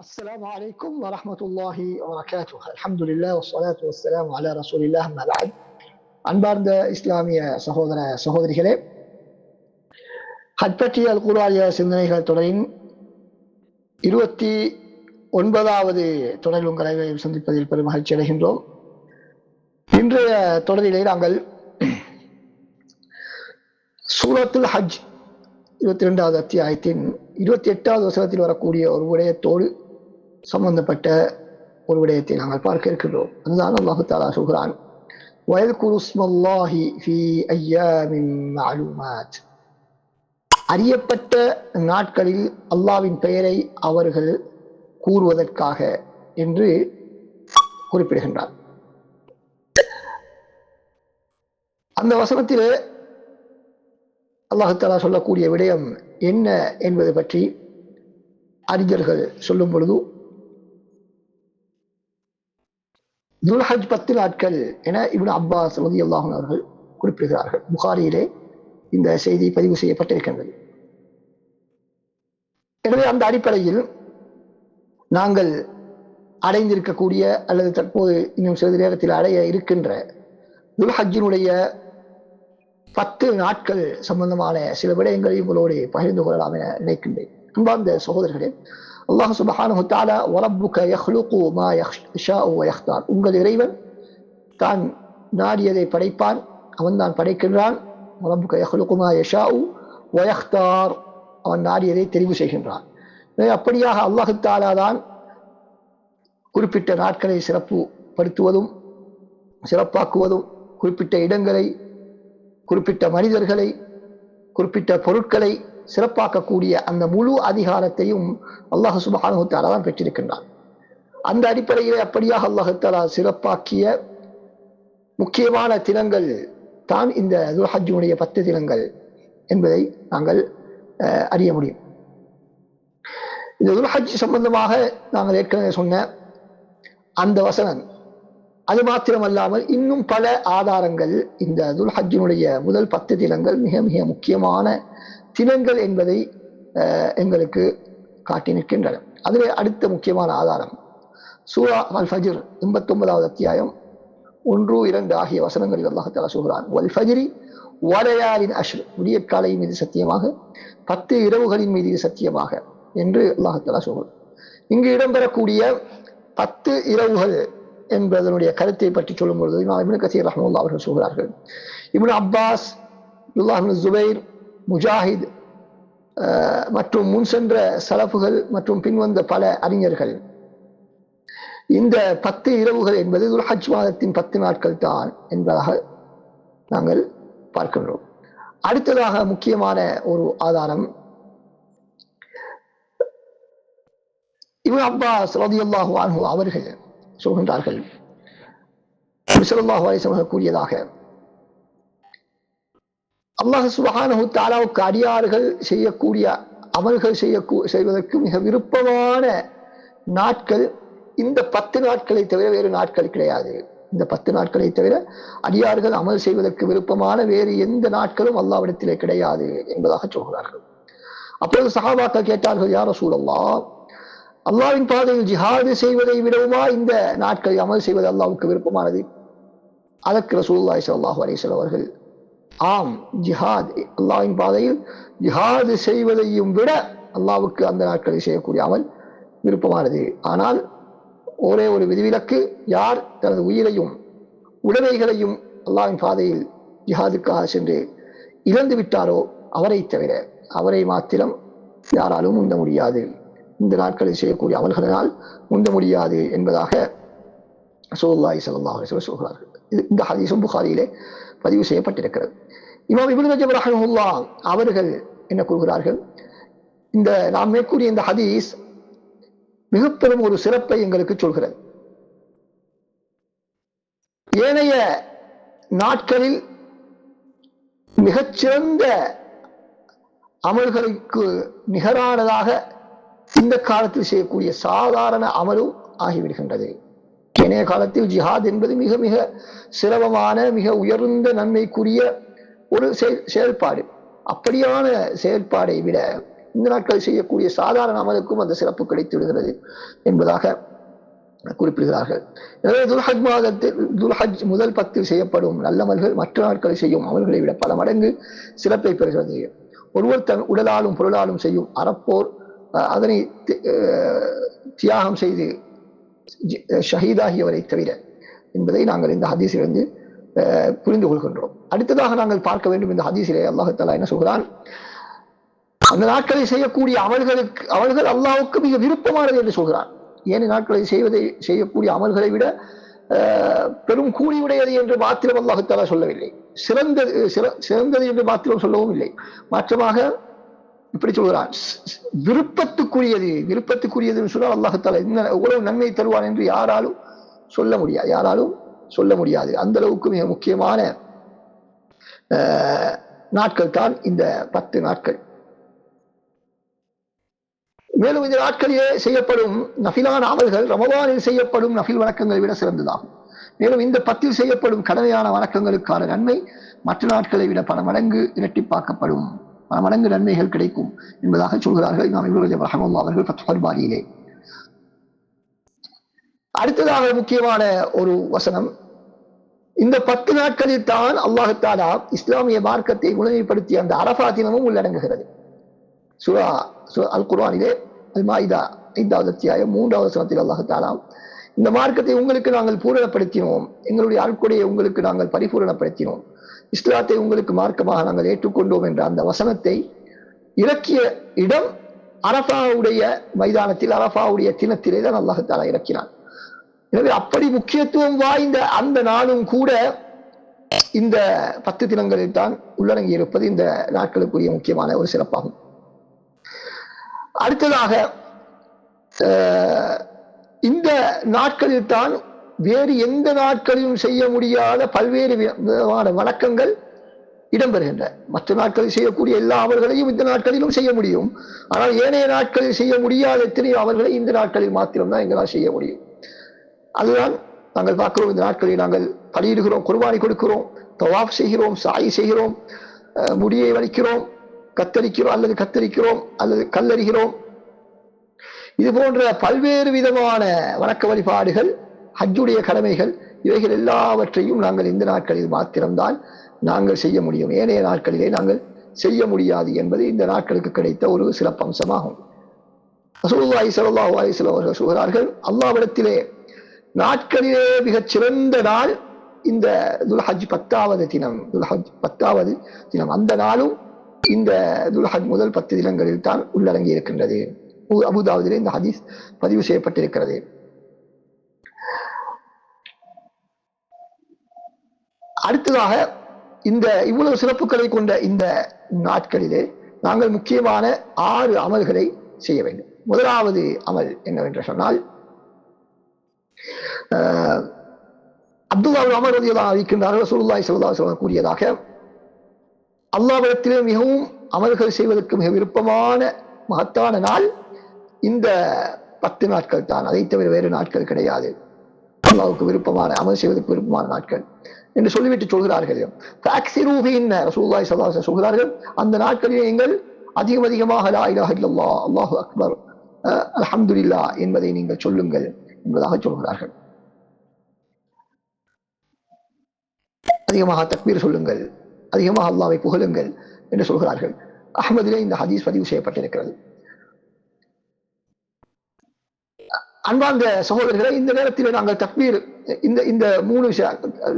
السلام عليكم ورحمة الله وبركاته. الحمد لله والصلاة والسلام على رسول الله. أما بعد, அன்பார்ந்த இஸ்லாமிய சகோதர சகோதரிகளே, ஹட்பற்றியல் குர்ஆனிய சிந்தனைகள் தொடரின் 29வது தொடரில் உங்களை சந்திப்பதில் பெரும் மகிழ்ச்சி அடைகின்றோம். இன்றைய தொடரிலே நாங்கள் சூரத்துல் ஹஜ் 22வது அத்தியாயத்தின் 28வது வசனத்தில் வரக்கூடிய ஒரு விடயத்தோடு சம்பந்தப்பட்ட ஒரு விடயத்தை நாங்கள் பார்க்க இருக்கின்றோம். அதுதான் அல்லாஹ் தஆலா சொல்கிறான், வயذ்குரு ஸ்மல்லாஹி ஃபீ அய்யாமின் மஅலூமாத். அறியப்பட்ட நாட்களில் அல்லாஹ்வின் பெயரை அவர்கள் கூறுவதற்காக என்று குறிப்பிடுகின்றார். அந்த வசனத்திலே அல்லாஹ் தஆலா சொல்லக்கூடிய விடயம் என்ன என்பது பற்றி அறிஞர்கள் சொல்லும் பொழுது, துல்ஹஜ் 10 நாட்கள் என இப்னு அப்பாஸ் ரலியல்லாஹு அன்ஹு அவர்கள் குறிப்பிடுகிறார்கள். புகாரியிலே இந்த செய்தி பதிவு செய்யப்பட்டிருக்கின்றது. எனவே அந்த அடிப்படையில் நாங்கள் அடைந்திருக்கக்கூடிய அல்லது தற்போது இன்னும் சிறிது நேரத்தில் அடைய இருக்கின்ற துல்ஹஜ்ஜினுடைய 10 நாட்கள் சம்பந்தமான சில விடயங்களை உங்களோடு பகிர்ந்து கொள்ளலாம் என நினைக்கின்றேன். அன்பார்ந்த சகோதரர்களே, அல்லாஹ் சுப்ஹானஹு வ தஆலா வரப்புக யஹ்லுகு மா யஷாஉ வ யக்தார். உங்கள் இறைவன் தான் நாடியதை படைப்பான், அவன் தான் படைக்கின்றான். வரப்புக யஹ்லுகு மா யஷாஉ வ யக்தார், அவன் நாடியதை தெரிவு செய்கின்றான். அப்படியாக அல்லாஹ் தஆலா தான் குறிப்பிட்ட நாட்களை சிறப்புப்படுத்துவதும் சிறப்பாக்குவதும், குறிப்பிட்ட இடங்களை, குறிப்பிட்ட மனிதர்களை, குறிப்பிட்ட பொருட்களை சிறப்பாக்கக்கூடிய அந்த முழு அதிகாரத்தையும் அல்லாஹ் சுப்ஹானஹு வ தஆலா தான் பெற்றிருக்கின்றான். அந்த அடிப்படையிலே அப்படியாக அல்லாஹ் தஆலா சிறப்பாக்கிய முக்கியமான தினங்கள் தான் இந்த துல்ஹஜ்ஜுடைய 10 தினங்கள் என்பதை நாங்கள் அறிய முடியும். இந்த துல்ஹஜ் சம்பந்தமாக நாங்கள் ஏற்கனவே சொன்ன அந்த வசனம், அது மாத்திரமல்லாமல் இன்னும் பல ஆதாரங்கள் இந்த துல்ஹஜ்ஜினுடைய முதல் 10 தினங்கள் மிக மிக முக்கியமான தினங்கள் என்பதை எங்களுக்கு காட்டி நிற்கின்றன. அதிலே அடுத்த முக்கியமான ஆதாரம் சூரா அல் ஃபஜ்ர் 89வது அத்தியாயம் 1, 2 ஆகிய வசனங்களில் அல்லாஹ் தஆலா சொல்கிறான், வல் ஃபஜ்ரி வலயாலின் அஷ்ர், விடியற்காலை மீது சத்தியமாக, 10 இரவுகளின் மீது சத்தியமாக என்று அல்லாஹ் தஆலா சொல்கிறான். இங்கு இடம்பெறக்கூடிய 10 இரவுகள் என்பதனுடைய கருத்தை பற்றி சொல்லும் பொழுது இமாம் இப்னு கஸீர் ரஹ்மத்துல்லாஹி அவர்கள் சொல்கிறார்கள், இப்னு அப்பாஸ், அப்துல்லாஹ் இப்னு ஜுபைர், முஜாஹித் மற்றும் முன் சென்ற சலஃபுகள் மற்றும் பின்வந்த பல அறிஞர்கள் இந்த 10 இரவுகள் என்பது துல்ஹஜ் மாதத்தின் 10 நாட்கள் தான் என்பதாக நாங்கள் பார்க்கின்றோம். அடுத்ததாக முக்கியமான ஒரு ஆதாரம், இப்னு அப்பாஸ் ரலியல்லாஹு அன்ஹு அவர்கள் சொல்கின்றார்கள், நபி ஸல்லல்லாஹு அலைஹி வஸல்லம் கூறியதாக, அல்லாஹ் சுப்ஹானஹு வ தஆலாவுக்கு அடியார்கள் செய்யக்கூடிய அமல்கள் செய்வதற்கு மிக விருப்பமான நாட்கள் இந்த 10 நாட்களை தவிர வேறு நாட்கள் கிடையாது. இந்த 10 நாட்களை தவிர அடியார்கள் அமல் செய்வதற்கு விருப்பமான வேறு எந்த நாட்களும் அல்லாஹ்விடத்திலே கிடையாது என்பதாக சொல்கிறார்கள். அப்பொழுது சஹாபாக்கள் கேட்டார்கள், யா ரசூலல்லாஹ், அல்லாஹ்வின் பாதையில் ஜிஹாது செய்வதை விடவுமா இந்த நாட்களில் அமல் செய்வது அல்லாஹ்வுக்கு விருப்பமானது? அதற்கு ரசூலுல்லாஹி ஸல்லல்லாஹு அலைஹி வஸல்லம் அவர்கள், ஆம், ஜிஹாத், அல்லாஹ்வின் பாதையில் ஜிஹாது செய்வதையும் விட அல்லாஹ்வுக்கு அந்த நாட்களை செய்யக்கூடிய அமல் விருப்பமானது. ஆனால் ஒரே ஒரு விதிவிலக்கு, யார் தனது உயிரையும் உடைமைகளையும் அல்லாஹ்வின் பாதையில் ஜிஹாதுக்காக சென்று இழந்து விட்டாரோ அவரை தவிர, அவரை மாத்திரம் யாராலும் முந்த முடியாது, இந்த நாட்களில் செய்யக்கூடிய அமல்களினால் முந்த முடியாது என்பதாக ரசூலுல்லாஹி ஸல்லல்லாஹு அலைஹி வஸல்லம் சொல்கிறார்கள். இந்த ஹதீஸும் புகாரியிலே பதிவு செய்யப்பட்டிருக்கிறது. இமாம் இப்னு ரஜப் ரஹ்மத்துல்லாஹ் அவர்கள் என்ன கூறுகிறார்கள், இந்த நாம் மேற்கூறிய இந்த ஹதீஸ் மிக பெரும் ஒரு சிறப்பை எங்களுக்கு சொல்கிறது. ஏனைய நாட்களில் மிகச்சிறந்த அமல்களுக்கு நிகரானதாக இந்த காலத்தில் செய்யக்கூடிய சாதாரண அமலும் ஆகிவிடுகின்றது. ஏனைய காலத்தில் ஜிஹாத் என்பது மிக மிக சிரமமான, மிக உயர்ந்த நன்மைக்குரிய ஒரு செயல்பாடு. அப்படியான செயல்பாடை விட இந்த நாட்களில் செய்யக்கூடிய சாதாரண அமலுக்கும் அந்த சிறப்பு கிடைத்து விடுகிறது என்பதாக குறிப்பிடுகிறார்கள். எனவே துல்ஹஜ் மாதத்தில் துல்ஹஜ் முதல் 10 செய்யப்படும் நல்லமல்கள் மற்ற நாட்களில் செய்யும் அமல்களை விட பல மடங்கு சிறப்பை பெறுகிறது. ஒருவர் தன் உடலாலும் பொருளாலும் செய்யும் அறப்போர் அதனை தியாகம் செய்து ஷஹீதாகியவரை தவிர என்பதை நாங்கள் இந்த ஹதீஸிலிருந்து புரிந்து கொள்கின்றோம். அடுத்ததாக நாங்கள் பார்க்க வேண்டும், இந்த ஹதீஸிலே அல்லாஹ் தஆலா என்ன சொல்கிறான், அந்த நாட்களில் செய்யக்கூடிய அமல்கள் அல்லாஹ்வுக்கு மிக விருப்பமானது என்று சொல்கிறான். ஏனைய நாட்களில் செய்யக்கூடிய அமல்களை விட பெரும் கூலியுடையது என்று மாத்திரம் அல்லாஹ் தஆலா சொல்லவில்லை, சிறந்தது என்று மாத்திரம் சொல்லவும் இல்லை. மாற்றமாக இப்படி சொல்கிறான், விருப்பத்துக்குரியது சொன்னால் அல்லாஹ் தஆலா எவ்வளவு நன்மை தருவான் என்று யாராலும் சொல்ல முடியாது. அந்த அளவுக்கு மிக முக்கியமான நாட்கள் தான் இந்த 10 நாட்கள். மேலும் இந்த நாட்களிலே செய்யப்படும் நஃபிலான அமல்கள் ரமலானில் செய்யப்படும் நஃபில் வணக்கங்களை விட சிறந்ததாகும். மேலும் இந்த 10 செய்யப்படும் கடமையான வணக்கங்களுக்கான நன்மை மற்ற நாட்களை விட பல மடங்கு இரட்டிப்பாக்கப்படும், பல மடங்கு நன்மைகள் கிடைக்கும் என்பதாக சொல்கிறார்கள் இமாம் இப்னு ரஜப் ரஹ்மத்துல்லாஹி அவர்கள் ஃபத்ஹுல் பாரியிலே. அடுத்ததாக முக்கியமான ஒரு வசனம், இந்த 10 நாட்களில் தான் அல்லாஹ் தஆலா இஸ்லாமிய மார்க்கத்தை முழுமைப்படுத்திய அந்த அரஃபா தினமும் உள்ளடங்குகிறது. சூரா அல் குர்ஆனிலே அல்-மாஇதா 5வது அத்தியாயம் 3வது வசனத்தில் அல்லாஹ் தஆலா, இந்த மார்க்கத்தை உங்களுக்கு நாங்கள் பூரணப்படுத்தினோம், எங்களுடைய அருட்கொடையை உங்களுக்கு நாங்கள் பரிபூரணப்படுத்தினோம், இஸ்லாத்தை உங்களுக்கு மார்க்கமாக நாங்கள் ஏற்றுக்கொண்டோம் என்ற அந்த வசனத்தை இறக்கிய இடம் அரஃபாவுடைய மைதானத்தில், அரஃபாவுடைய தினத்திலே தான் அல்லாஹ் தஆலா இறக்கினான். எனவே அப்படி முக்கியத்துவம் வாய்ந்த அந்த நாளும் கூட இந்த 10 தினங்களில் தான் உள்ளடங்கி இருப்பது இந்த நாட்களுக்குரிய முக்கியமான ஒரு சிறப்பாகும். அடுத்ததாக இந்த நாட்களில் தான் வேறு எந்த நாட்களிலும் செய்ய முடியாத பல்வேறு விதமான வணக்கங்கள் இடம்பெறுகின்றன. மற்ற நாட்களில் செய்யக்கூடிய எல்லா அமல்களையும் இந்த நாட்களிலும் செய்ய முடியும். ஆனால் ஏனைய நாட்களில் செய்ய முடியாத எத்தனையோ அமல்களை இந்த நாட்களில் மாத்திரம்தான் எங்களால் செய்ய முடியும். அதுதான் நாங்கள் பார்க்கிறோம். இந்த நாட்களில் நாங்கள் பலியிடுகிறோம், குர்பானி கொடுக்கிறோம், தவாஃப் செய்கிறோம், சாய் செய்கிறோம், முடியை வலிக்கிறோம், கத்தரிக்கிறோம் அல்லது கல்லறிகிறோம். இது போன்ற பல்வேறு விதமான வணக்க வழிபாடுகள், ஹஜ்ஜுடைய கடமைகள், இவைகள் எல்லாவற்றையும் நாங்கள் இந்த நாட்களில் மாத்திரம்தான் நாங்கள் செய்ய முடியும். ஏனைய நாட்களிலே நாங்கள் செய்ய முடியாது என்பது இந்த நாட்களுக்கு கிடைத்த ஒரு சிறப்பம்சமாகும். ரசூலுல்லாஹி ஸல்லல்லாஹு அலைஹி வஸல்லம் அவர்கள் சொல்கிறார்கள், அல்லாஹ்விடத்திலே நாட்களிலே மிகச் சிறந்த நாள் இந்த துல்ஹஜ் 10வது தினம். அந்த நாளும் இந்த துல்ஹஜ் முதல் 10 தினங்களில் தான் உள்ளடங்கி இருக்கின்றது. அபூதாவுதிலே இந்த ஹதீஸ் பதிவு செய்யப்பட்டிருக்கிறது. அடுத்ததாக இந்த இவ்வளவு சிறப்புகளை கொண்ட இந்த நாட்களிலே நாங்கள் முக்கியமான 6 அமல்களை செய்ய வேண்டும். முதலாவது அமல் என்னவென்று சொன்னால், அப்துல்லாஹ் இப்னு உமர் ரலியல்லாஹு அன்ஹு அறிவிக்கின்றார்கள், ரசூலுல்லாஹி ஸல்லல்லாஹு அலைஹி வஸல்லம் கூறியதாக, அல்லாஹ்விடத்திலே மிகவும் அமல்கள் செய்வதற்கு மிக விருப்பமான மகத்தான நாள் இந்த 10 நாட்கள் தான், அதை தவிர வேறு நாட்கள் கிடையாது. அல்லாஹ்வுக்கு விருப்பமான அமல் செய்வதற்கு விருப்பமான நாட்கள் என்று சொல்லிவிட்டு சொல்கிறார்கள். ரசூலுல்லாஹி ஸல்லல்லாஹு அலைஹி வஸல்லம் சொல்கிறார்கள், அந்த நாட்களில் நீங்கள் அதிகமாக லா இலாஹ இல்லல்லாஹ், அல்லாஹு அக்பர், அல்ஹம்துலில்லாஹ் என்பதை நீங்கள் சொல்லுங்கள் என்பதாக சொல்கிறார்கள். அதிகமாக தக்பீர் சொல்லுங்கள், அதிகமாக அல்லாஹ்வை புகழுங்கள் என்று சொல்கிறார்கள். அஹ்மதிலே இந்த ஹதீஸ் பதிவு செய்யப்பட்டிருக்கிறது. அன்பார்ந்த சகோதரர்களை, இந்த நேரத்தில் நாங்கள் தக்பீர் இந்த 3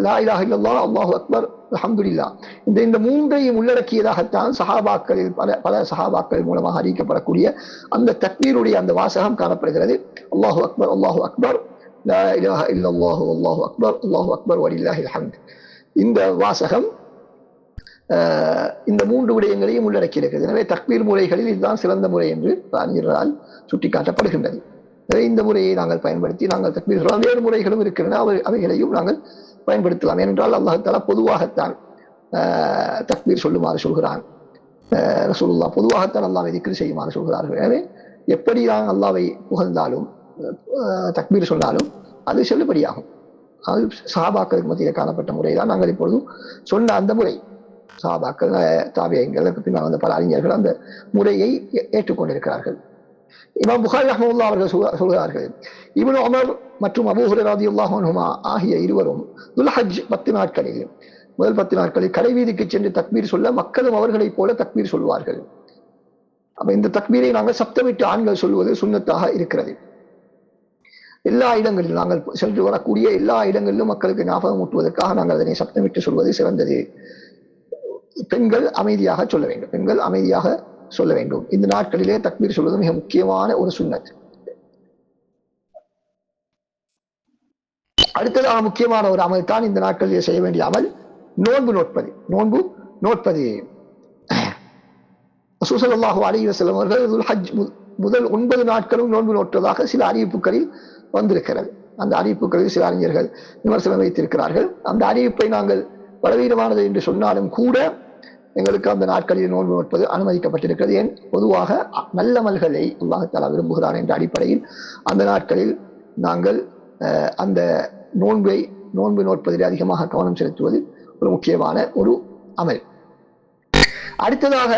லா இலாஹ இல்லல்லாஹ், அல்லாஹு அக்பர், அல்ஹம்துலில்லாஹ் இந்த 3ஐயும் உள்ளடக்கியதாகத்தான் சஹாபாக்களில் பல சஹாபாக்கள் மூலமாக அறிவிக்கப்படக்கூடிய அந்த தக்பீருடைய அந்த வாசகம் காணப்படுகிறது. அல்லாஹு அக்பர், அல்லாஹு அக்பர், லா இலாஹ இல்லல்லாஹு, அல்லாஹு அக்பர், அல்லாஹு அக்பர் வலில்லாஹில் ஹம்த். இந்த வாசகம் இந்த 3 விடயங்களையும் உள்ளடக்கியிருக்கிறது. எனவே தக்பீர் முறைகளில் இதுதான் சிறந்த முறை என்று அறிஞர்களால் சுட்டிக்காட்டப்படுகின்றது. இந்த முறையை நாங்கள் பயன்படுத்தி நாங்கள் தக்பீர் சொல்லலாம். வேறு முறைகளும் இருக்கின்றன, அவைகளையும் நாங்கள் பயன்படுத்தலாம். ஏனென்றால் அல்லாஹ் தஆலா பொதுவாகத்தான் தக்பீர் சொல்லுமாறு சொல்கிறான். ரசூலுல்லாஹ் பொதுவாகத்தான் அல்லாஹ்வை திக்ர் செய்யுமாறு சொல்கிறார்கள். எனவே எப்படி நான் அல்லாஹ்வை புகழ்ந்தாலும் தக்பீர் சொன்னாலும் அது செல்லுபடியாகும். அது சஹாபாக்களுக்கு மத்தியில் காணப்பட்ட முறைதான் நாங்கள் இப்பொழுது சொன்ன அந்த முறை. சாபாக்கள் தாபியங்களுக்கு பின்னால் வந்த பல அறிஞர்கள் அந்த முறையை ஏற்றுக்கொண்டிருக்கிறார்கள். இமாம் புகாரி ரஹ்மத்துல்லாஹி அவர்கள் சொல்கிறார்கள், இப்னு உமர் மற்றும் அபூ ஹுரைரா ரலியல்லாஹு அன்ஹுமா ஆகிய இருவரும் துல்ஹஜ் 10 நாட்களில் முதல் 10 நாட்களில் கடைவீதிக்கு சென்று தக்பீர் சொல்ல மக்களும் அவர்களைப் போல தக்பீர் சொல்வார்கள். அப்ப இந்த தக்பீரை நாங்கள் சப்தமிட்டு ஆண்கள் சொல்வது சுன்னத்தாக இருக்கிறது. எல்லா இடங்களிலும் நாங்கள் சென்று வரக்கூடிய எல்லா இடங்களிலும் மக்களுக்கு ஞாபகம் ஊட்டுவதற்காக நாங்கள் அதனை சப்தமிட்டு சொல்வது சிறந்தது. பெண்கள் அமைதியாக சொல்ல வேண்டும். பெண்கள் அமைதியாக சொல்ல வேண்டும். இந்த நாட்களிலே தக்பீர் சொல்வது மிக முக்கியமான ஒரு சுன்னத். அடுத்ததாக முக்கியமான ஒரு அமல் தான் இந்த நாட்களிலே செய்ய வேண்டிய அமல் நோன்பு நோட்பது. நோன்பு நோட்பது ரசூல் ஸல்லல்லாஹு அலைஹி வஸல்லம் அவர்கள் துல்ஹஜ் முதல் 9 நாட்களும் நோன்பு நோற்றதாக சில அறிவிப்புகளில் வந்திருக்கிறது. அந்த அறிவிப்புகளில் சில அறிஞர்கள் விமர்சனம் வைத்திருக்கிறார்கள். அந்த அறிவிப்பை நாங்கள் பலவீனமானது என்று சொன்னாலும் கூட எங்களுக்கு அந்த நாட்களில் நோன்பு நோட்பது அனுமதிக்கப்பட்டிருக்கிறது. ஏன் பொதுவாக நல்ல அமல்களை அல்லாஹ் தஆலா விரும்புகிறான் என்ற அடிப்படையில் அந்த நாட்களில் நாங்கள் அந்த நோன்பு நோட்பதில் அதிகமாக கவனம் செலுத்துவது ஒரு முக்கியமான ஒரு அமல். அடுத்ததாக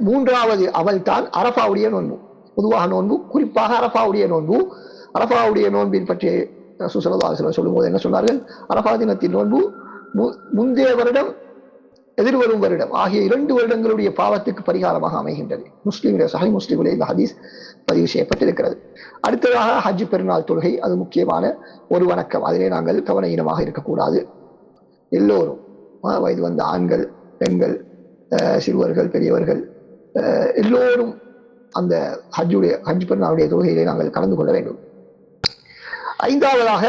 3வது அமல் தான் அரஃபாவுடைய நோன்பு. பொதுவாக நோன்பு, குறிப்பாக அரஃபாவுடைய நோன்பு. அரஃபாவுடைய நோன்பின் பற்றி ரசூல் ஸல்லல்லாஹு அலைஹி வஸல்லம் சொல்லும்போது என்ன சொன்னார்கள்? அரஃபா தினத்தின் நோன்பு முந்தைய வருடம் எதிர்வரும் வருடம் ஆகிய 2 வருடங்களுடைய பாவத்துக்கு பரிகாரமாக அமைகின்றது. சஹீஹ் முஸ்லிமிலே இந்த ஹதீஸ் பதிவு செய்யப்பட்டிருக்கிறது. அடுத்ததாக ஹஜ் பெருநாள் தொழுகை. அது முக்கியமான ஒரு வணக்கம். அதிலே நாங்கள் கவனஈனமாக இருக்கக்கூடாது. எல்லோரும் வயது வந்த ஆண்கள், பெண்கள், சிறுவர்கள், பெரியவர்கள் எல்லோரும் அந்த ஹஜ் பெருநாளுடைய தொழுகையிலே நாங்கள் கலந்து கொள்ள வேண்டும். 5வதாக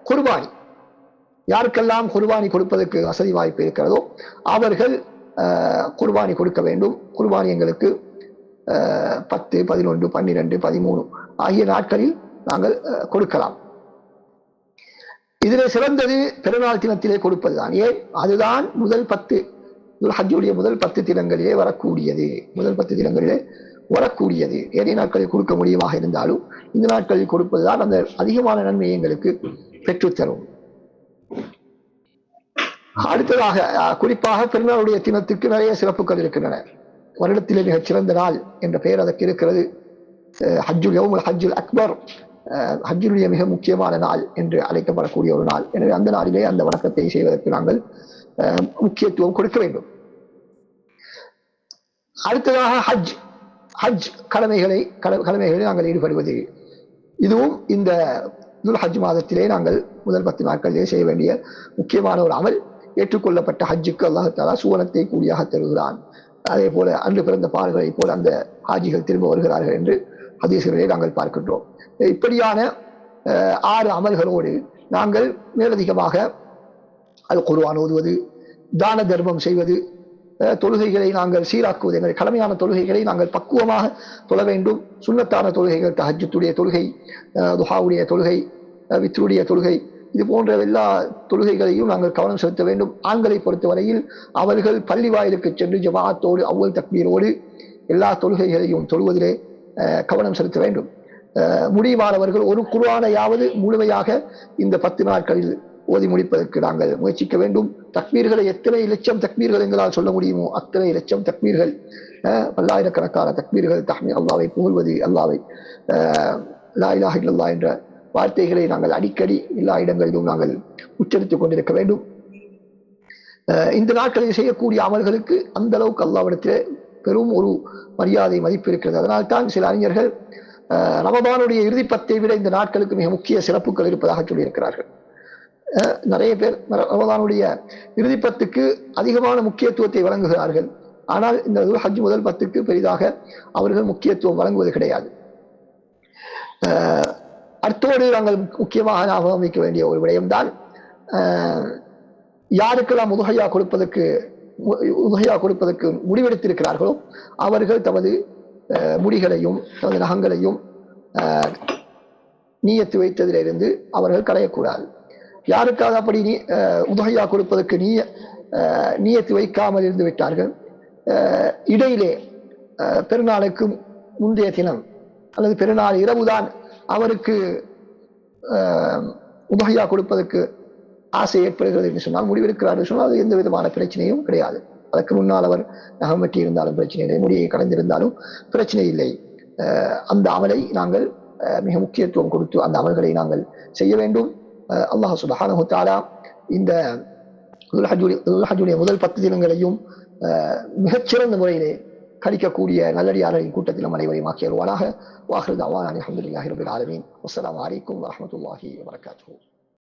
குர்பானி. யாருக்கெல்லாம் குர்பானி கொடுப்பதற்கு வசதி வாய்ப்பு இருக்கிறதோ அவர்கள் குர்பானி கொடுக்க வேண்டும். குர்பானி எங்களுக்கு 10, 11, 12, 13 ஆகிய நாட்களில் நாங்கள் கொடுக்கலாம். இதிலே சிறந்தது பெருநாள் தினத்திலே கொடுப்பதுதான். ஏன்? அதுதான் முதல் 10 ஹஜ்ஜுடைய முதல் 10 தினங்களிலே வரக்கூடியது. முதல் 10 தினங்களிலே வரக்கூடியது. ஏனைய நாட்களில் கொடுக்க முடியுமாக இருந்தாலும் இந்த நாட்களில் கொடுப்பதுதான் அந்த அதிகமான நன்மையை எங்களுக்கு பெற்றுத்தரும். அடுத்ததாக குறிப்பாக பெருநாளுடைய தினத்துக்கு நிறைய சிறப்புகள் இருக்கின்றன. வருடத்திலே மிகச் சிறந்த நாள் என்ற பெயர் அதற்கு இருக்கிறது. யௌமுல் ஹஜ்ஜுல் அக்பர், ஹஜ்ஜுடைய மிக முக்கியமான நாள் என்று அழைக்கப்படக்கூடிய ஒரு நாள். எனவே அந்த நாளிலே அந்த வணக்கத்தை செய்வதற்கு நாங்கள் முக்கியத்துவம் கொடுக்க வேண்டும். அடுத்ததாக ஹஜ் கடமைகளை நாங்கள் ஈடுபடுவது. இதுவும் இந்த துல்ஹஜ் மாதத்திலே நாங்கள் முதல் 10 நாட்களிலே செய்ய வேண்டிய முக்கியமான ஒரு அமல். ஏற்றுக்கொள்ளப்பட்ட ஹஜ்ஜுக்கு அல்லாஹ் தஆலா சுவனத்தை கூலியாக தருகிறான். அதே போல அன்று பிறந்த பால்களை போல அந்த ஹாஜிகள் திரும்ப வருகிறார்கள் என்று ஹதீஸ்களிலே நாங்கள் பார்க்கின்றோம். இப்படியான 6 அமல்களோடு நாங்கள் மேலதிகமாக அல் குர்ஆன் ஓதுவது, தான தர்மம் செய்வது, தொழுகைகளை நாங்கள் சீராக்குவது. எங்கள் கடமையான தொழுகைகளை நாங்கள் பக்குவமாக தொழ வேண்டும். சுன்னத்தான தொழுகைகள், தஹஜ்ஜுடைய தொழுகை, துஹாவுடைய தொழுகை, வித்ருடைய தொழுகை, இது போன்ற எல்லா தொழுகைகளையும் நாங்கள் கவனம் செலுத்த வேண்டும். ஆண்களை பொறுத்தவரையில் அவர்கள் பள்ளி வாயிலுக்கு சென்று ஜமாஅத்தோடு அவ்வல் தக்பீரோடு எல்லா தொழுகைகளையும் தொழுவதிலே கவனம் செலுத்த வேண்டும். முடிவானவர்கள் ஒரு குர்ஆனையாவது முழுமையாக இந்த 10 நாட்களில் ஓதி முடிப்பதற்கு நாங்கள் முயற்சிக்க வேண்டும். தக்பீர்களை எத்தனை லட்சம் தக்பீர்கள் எங்களால் சொல்ல முடியுமோ அத்தனை லட்சம் தக்பீர்கள், பல்லாயிரக்கணக்கான தக்பீர்கள், தஹ்மீத், அல்லாஹ்வை புகழ்வது, அல்லாஹ்வை லா இலாஹ இல்லல்லாஹ் என்ற வார்த்தைகளை நாங்கள் அடிக்கடி எல்லா இடங்களிலும் நாங்கள் உச்சரித்துக் கொண்டிருக்க வேண்டும். இந்த நாட்களில் செய்யக்கூடிய அமல்களுக்கு அந்த அளவுக்கு அல்லாஹ்விடத்திலே பெரும் ஒரு மரியாதை, மதிப்பு இருக்கிறது. அதனால் தான் சில அறிஞர்கள் ரமதானுடைய இறுதி 10 விட இந்த நாட்களுக்கு மிக முக்கிய சிறப்புகள் இருப்பதாக சொல்லியிருக்கிறார்கள். நிறைய பேர் ரமதானுடைய இறுதி 10க்கு அதிகமான முக்கியத்துவத்தை வழங்குகிறார்கள். ஆனால் இந்த ஹஜ் முதல் 10க்கு பெரிதாக அவர்கள் முக்கியத்துவம் வழங்குவது கிடையாது. அத்தோடு நாங்கள் முக்கியமாக ஞாபகம் வைக்க வேண்டிய ஒரு விடயம்தான், யாருக்கெல்லாம் உதுஹையா கொடுப்பதற்கு முடிவெடுத்திருக்கிறார்களோ அவர்கள் தமது முடிகளையும் தமது நகங்களையும் நீயத்து வைத்ததிலிருந்து அவர்கள் களையக்கூடாது. யாருக்காவது அப்படி உதுஹையா கொடுப்பதற்கு நீயத்து வைக்காமல் இருந்து விட்டார்கள், இடையிலே பெருநாளுக்கு முந்தைய தினம் அல்லது பெருநாள் இரவுதான் அவருக்கு உதுஹையா கொடுப்பதற்கு ஆசை ஏற்படுகிறது என்று சொன்னால், முடிவெடுக்கிறார் சொன்னால் அது எந்த விதமான பிரச்சனையும் கிடையாது. அதற்கு முன்னால் அவர் நகம் வெட்டி இருந்தாலும் பிரச்சனை இல்லை, முடியை கலைந்திருந்தாலும் பிரச்சனை இல்லை. அந்த அமலை நாங்கள் மிக முக்கியத்துவம் கொடுத்து அந்த அமல்களை நாங்கள் செய்ய வேண்டும். அல்லாஹ் சுப்ஹானஹு வ தஆலா இந்த துல்ஹஜ்ஜுடைய முதல் 10 தினங்களையும் மிகச்சிறந்த முறையிலே கழிக்கக்கூடிய நல்லடியார்களின் கூட்டத்தில் நம் அனைவரையும் ஆக்கி அருள்வானாக. வாஹிரு தஅவானா அல்ஹம்துலில்லாஹி ரப்பில் ஆலமீன். வஸ்ஸலாமு அலைக்கும் வரஹ்மத்துல்லாஹி வபரகாத்துஹு.